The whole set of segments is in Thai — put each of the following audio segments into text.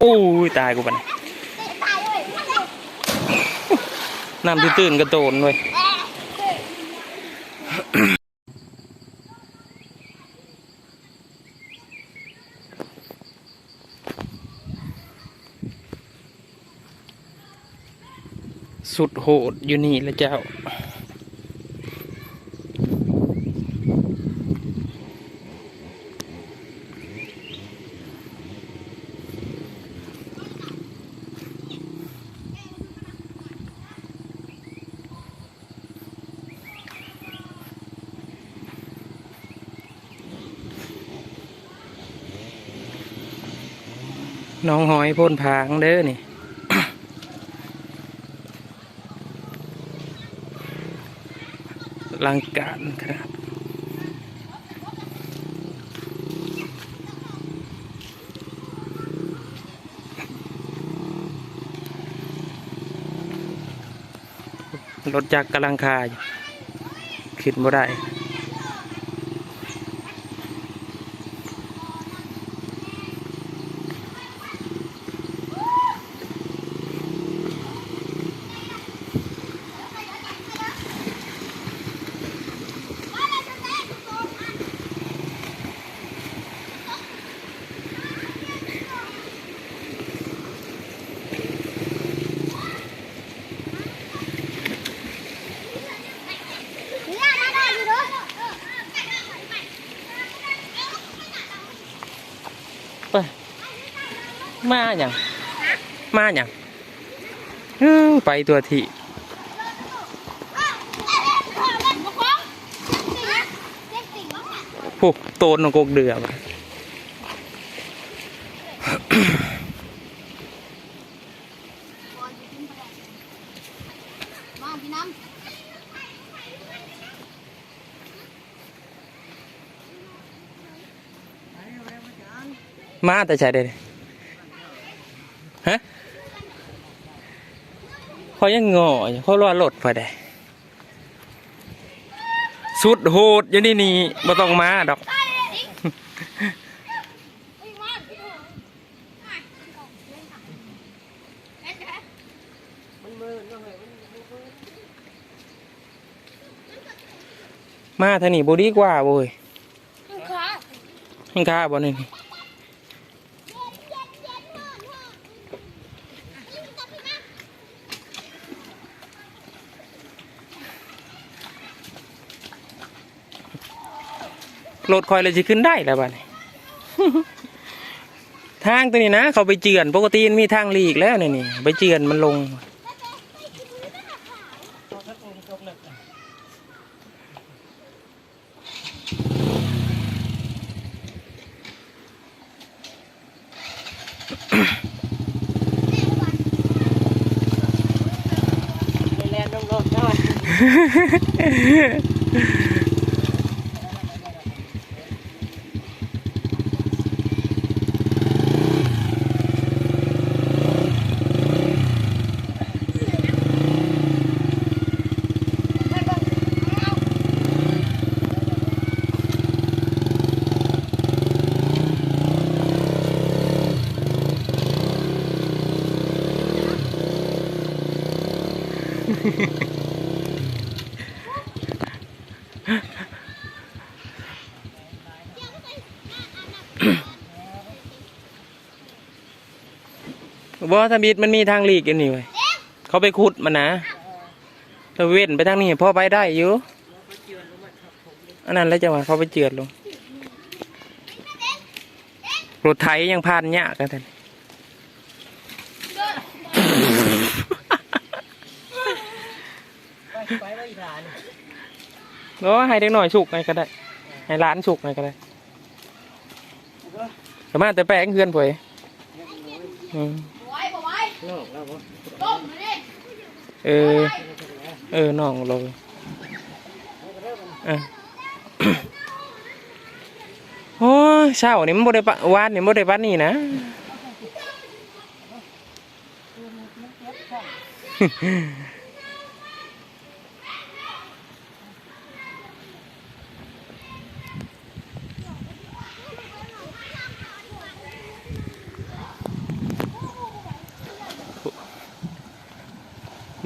โอ้ยตายกูปะเนี่ยน้ำตื้นๆกระโดนเว้ยสุดโหดอยู่นี่ละเจ้าน้องหอยพ่นพางเด้อนี่ลังการครับรถจักรกำลังคาอยู่ขึ้นบ่ได้มาอย่างไปตัวที่พวกโตนของกกเดือบมาแต่ใช่เลยฮะเขายังงออยู่เขารอรถไปได้สุดโหดอยู่นี่บ่ต้องมาดอกมาท่านี่บ่ดีกว่าบ่เว้ยยังค้าบ่นี่รถคอยเลยจะขึ้นได้แล้วบ้านี้ ทางตัวนี้นะเขาไปเจือนปกติมีทางหลีกแล้วนี่ไปเจือนมันลง แลนลงได้บ่ทบิดมันมีทางหลีกอยู่นี่เว้ยเขาไปขุดมันนะถ้าเว้นไปทางนี้พอไปได้อยู่อันนั้นแล้วจังหวะเขาไปเจือนลงรถไถยังผ่านยากกันเนาะให้เด็กหน่อยฉุกไงก็ได้ให้ร้านฉุกไงก็ได้แต่มาแต่แปลงเพื่อนป่วยน้องเราโอ้เช้านี่มันบ่ได้ปะวานนี่บ่ได้ปะนี่นะ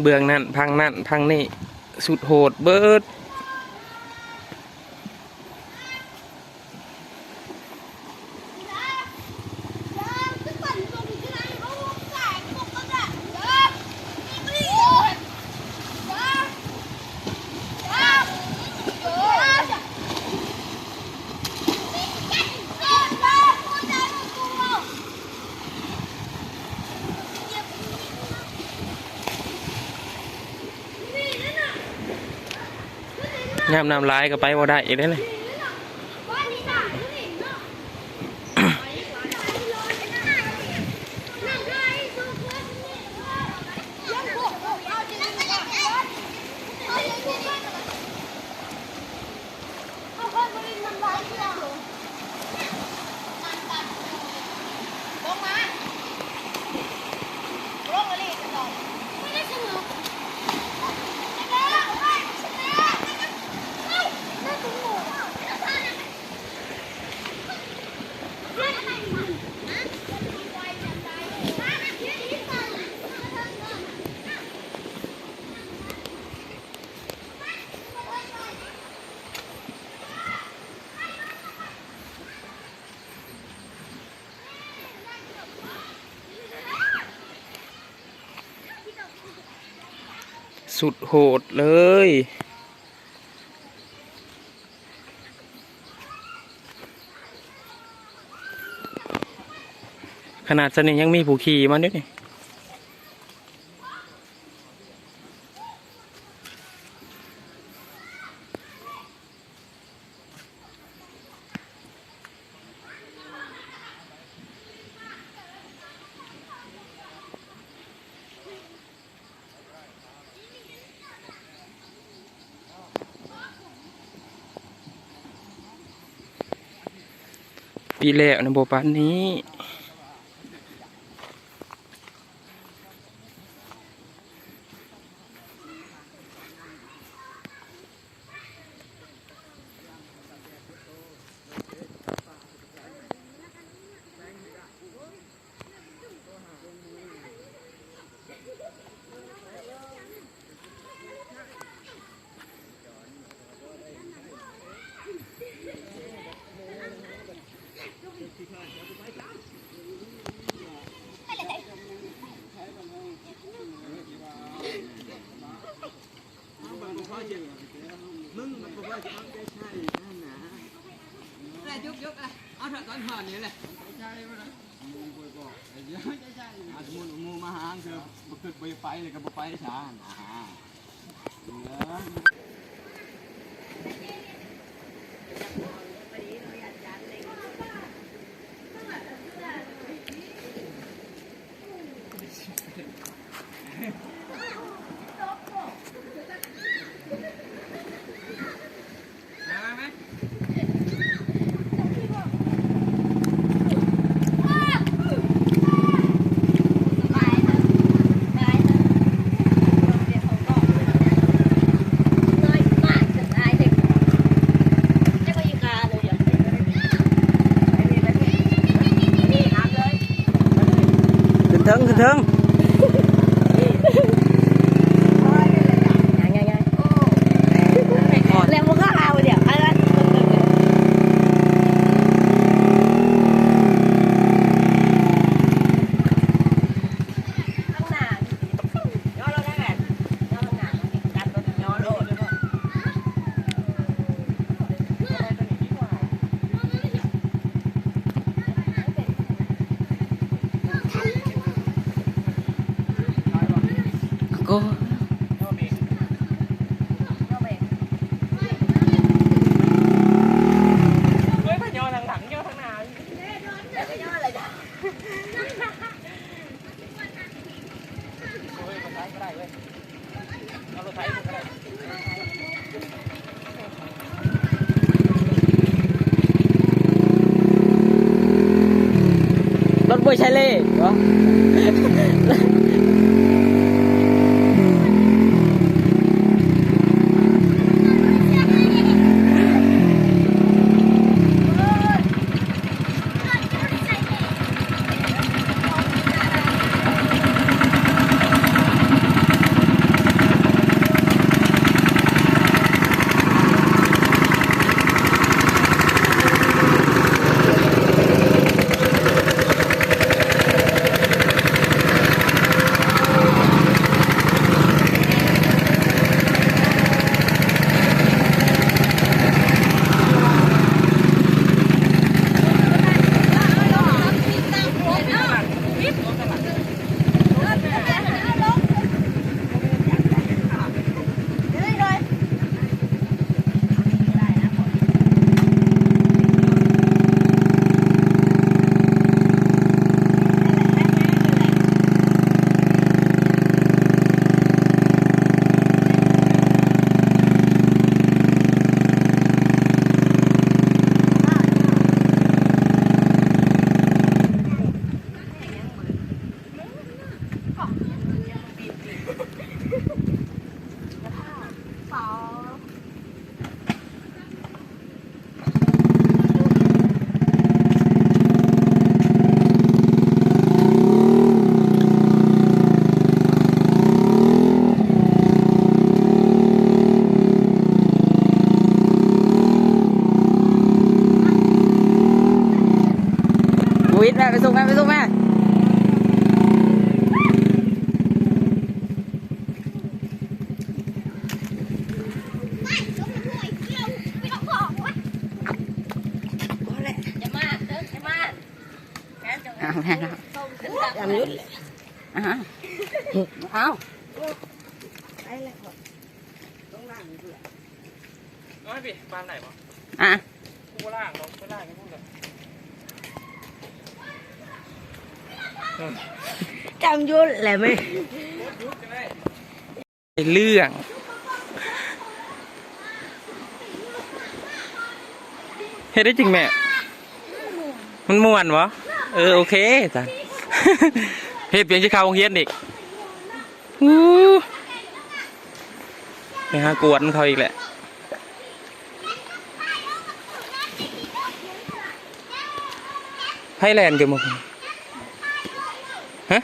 เบื้องนั่นพังนั่นพังนี่สุดโหดเบิดยามน้ำลายก็ไปบ่ได้อีกเลย สุดโหดเลยขนาดสนิทยังมีผู้ขี่มาด้วยนี่ปีแล้วนะโบปานนี้มึงมันบอกว่าจะเอาใจใช่นั่นนะอะไรยกอะไรเอาเถอะตอนผ่านนี่แหละใจมาเลยมึงไปบอกไอ้เดี๋ยวใจใช่อาจจะมูมาหางคือบุกไปไปเลยกับไปช้าขึ้นเทิงแล้วมันก็เอาเดี๋ยวอะไรข้างหน้าย้อนเราได้ไหมย้อนข้างหน้าดันรถย้อนโลดเลยก็รถบวยใช่เล่เหรอ ดแม่ไปส่งแม่ไปส่งแม่เอาแม่เอาจำยุดเลยเอา น้อยพี่ปานไหนบ่ อ่ะ กูล่างลงไปล่างให้พูดเลย จำยุดแหละไหม เรื่องเฮ็ดได้จริงแม่มันม่วนวะโอเคจ้ะ เฮ็ดเปลี่ยนชื่อเขาโรงเรียนอีกไปหากวนเขาอีกแหละไทยแลนด์กันหมดฮะ